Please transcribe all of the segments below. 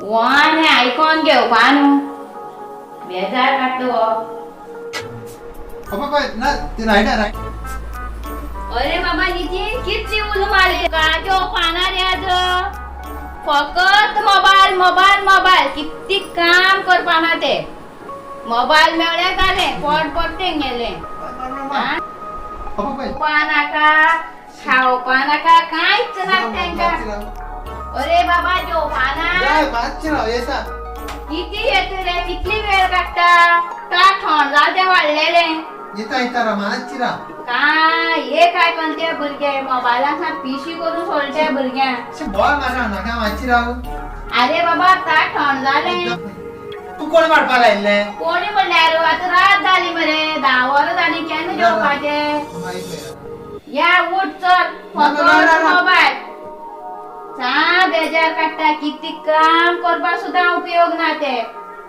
वान आयकॉन घेवपा न्हू बेजार काडतो अरे बाबा नितीन कितली उलो मारले का त्यो पाना रे आज फकत मोबाईल मोबाईल मोबाईल किती काम करपाना ते मोबाईल मेळ्ळे जाले पडते गेले पानाका खावपानाका कांयच ना तांकां अरे बाबा जो पाना किती येते रे कितली वेळ काडटा का थंड जाते वाडलेले काय हे काय करते भुरगे मोबायलाक पिशी करून सोडते भुरग्यांक अरे बाबा ता थंड जाले तू कोण मारपा लायले कोणी म्हणल्यार आता रात जाली मरे 10 वरां जाली केन्ना जेवपाचे या उठ चल मोबाईल चा बेजार काडटा किती काम करपा सुद्धा उपयोग ना ते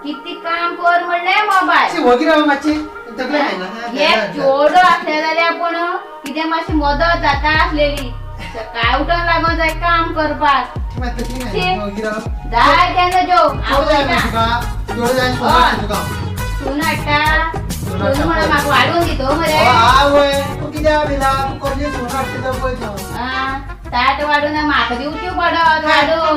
किती काम कर म्हणले मोबाईल एक जोड असले जाल्यार पण कितें मातशी मदत जाता आसलेली सकाळी उठोन लागोन जाय काम करपाक जाय तेन्ना जेव तूं नाडटा तूं म्हणून म्हाका वाडून दितो मरे ताट वाडून म्हाका दिवची पडत वाडून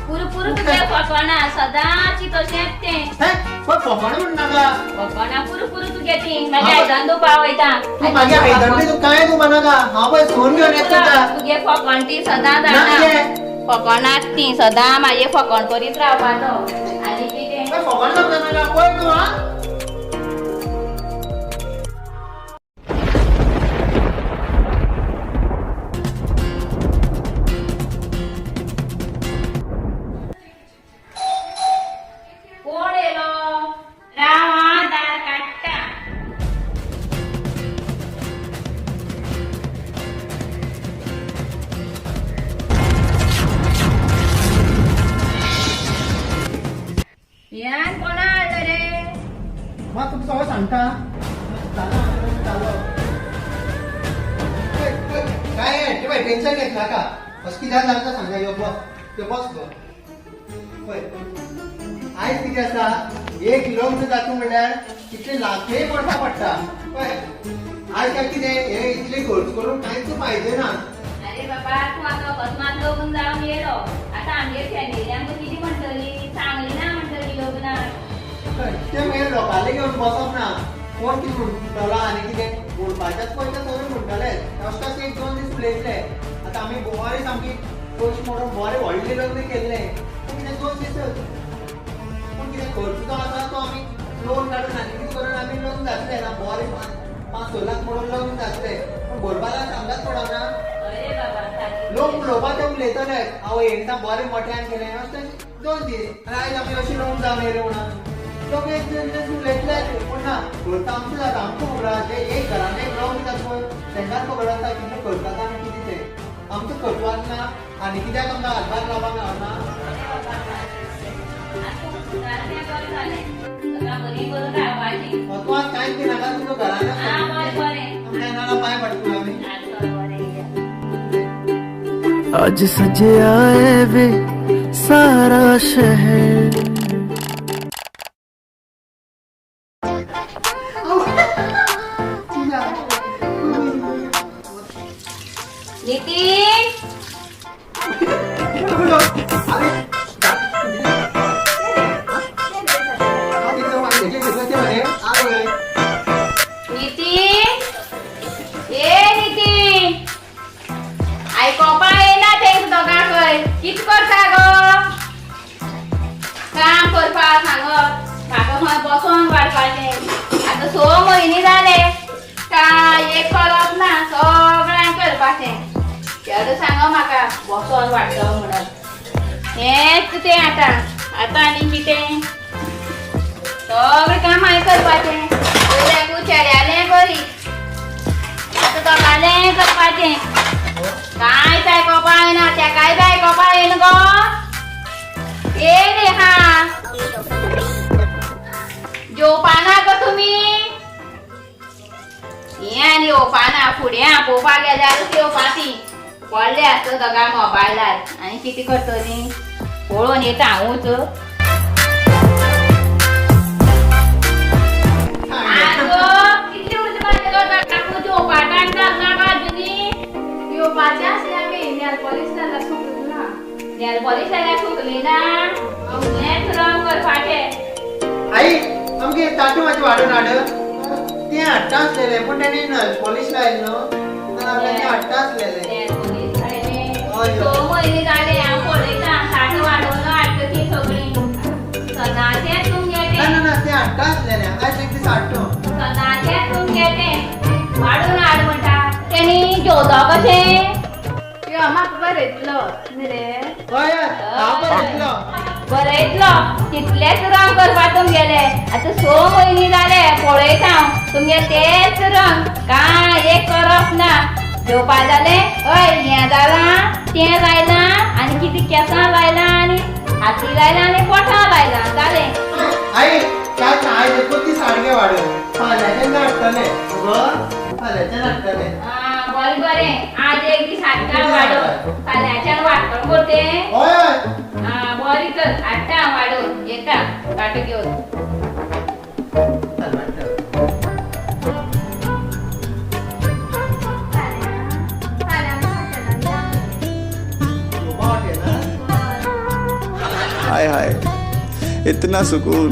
पुरू तुगे फकाणा सदांची तशेंच तें फकाणा पुरू तुगे ती मागीर आयदन धुवपाक वयता तुगे फकाण ती सदां धाडना फकाणाक ती सदां म्हाजे फकाण करीत रावपाचो आनी कितें टेन्शन घेतला का कित्याक लागता सांगा यो बस आयज कितें आसा एक लग्न जाता म्हणल्यार कितले लाखय पडटा पडटा पळय आज काय कितें हे इतले खर्च करून कांयच फायदे ना अरे बाबा तू आता अकस्मात लग्न जावन येयलो आता आमगे फॅमिलींक कितें म्हणटली सांगली ना म्हणटली लग्नाक ते मागीर लोकांले घेवन बसप ना कोण कितें म्हणटलो आनी कितें म्हणपाचेच पयशे सगळे म्हणटले अशें एक 2 दीस उलयतले आता आमी बरे सामकी पयशे मोडून बरें व्हडलें लग्न केल्लें कितें 2 दीस पूण कितें खर्च जो आसा तो आमी लोन काडून आनी कितें करून आमी लग्न जातलें ना बरें 5-6 लाख मोडून लग्न जातलें पूण भरपाक सांगलाच पडना लोक उलोवपाक ते उलयतले हांव एकदां बरें मोठ्यान केलें अशें 2 दीस आनी आयज आमी अशें लग्न जावन येयलें म्हणून लोक एक दीस उलयतले पूण ना खर्च आमचो जाता आमकां खबर आसा ते एक घरान एक लग्न जाता पळय तेंकाच खबर आसता कितें खर्च जाता आनी कितें तें आमचो खर्च वाचना आनी कित्याक आमकां हातभार लावपाक मेळना तूं आज कांयच दिनाका तुजो घरान पांय पडटलो आमी आज सजया है वे सारा शहर नितीन नितीन आयकोपा येना तेंच दोगांकय कित करता गो काम करपाक सांगत म्हाका खंय बसोन वाडपाचें आतां 6 म्हयने जाले काय एक करप ना सगळ्यांक करपाचें चेडो सांगो म्हाका बसोन वाडटलो म्हणून हेंच तें आतां आनी कितें सगळें काम हांवें करपाचें पयल्याकू चेड्यालें बरी आतां दोगालें करपाचें कांयच आयकोपा येना तेकाय आयकोपा येना गो ए नेहा जेवपाना गो तुमी हें आनी येवपाना फुडें आपोवपाक गेल्यारूच येवपाची पडले आसता दोगां मोबायलार आनी कितें करतलीं पळोवन येता हांवूच कितली उरता म्हाजे दोगां काकू जेवपाक टायम जालना बाजूनी येवपाचें आसलें आमी नेल पॉलिश जाल्यार सुकली ना नेल पॉलिश जाल्यार सुकली ना हेंच रंग करपाचें आई आमगे ताटू मातशें वाडून हाड तें हाडटा आसलेलें पूण तेणी नल पॉलिश लायली न्हू ना आपल्याक तें हाडटा आसलेलें नेल पॉलिश जालें 6 म्हयने जाले हांव पळयता ताटू वाडोवन हाडटा ती सगळीं सदांचें तुमगें ना तें ना ना तें हाडटा आसलेलें आयज एक दीस हाडटा सदांचें तुमगें तें वाडून हाड म्हणटा तेणी जेवता कशें यो म्हाका बरयतलो न्ही रे हय हांव बरयतलो बरयतलो तितलेच रंग करपाक तुमगेले आतां 6 म्हयने जाले पळयता हांव तुमगे तेच रंग कांय एक करप ना जेवपा जालें हय हें जालां तें लायलां आनी कितें केंसां लायलां आनी हाती लायलां आनी पोठां लायलां जालें आई काय आयज कोती साडगे वाडून फाल्यांच्यान हाडटलें गो फाल्यांच्यान हाडटलें बरें बरें आज एक दीस हाडटा वाडोवन फाल्यांच्यान वाडटलो गो तें हय हय बरी तर हाडटा वाडोवन येता ताट घेवन हाय हाय इतना सुकून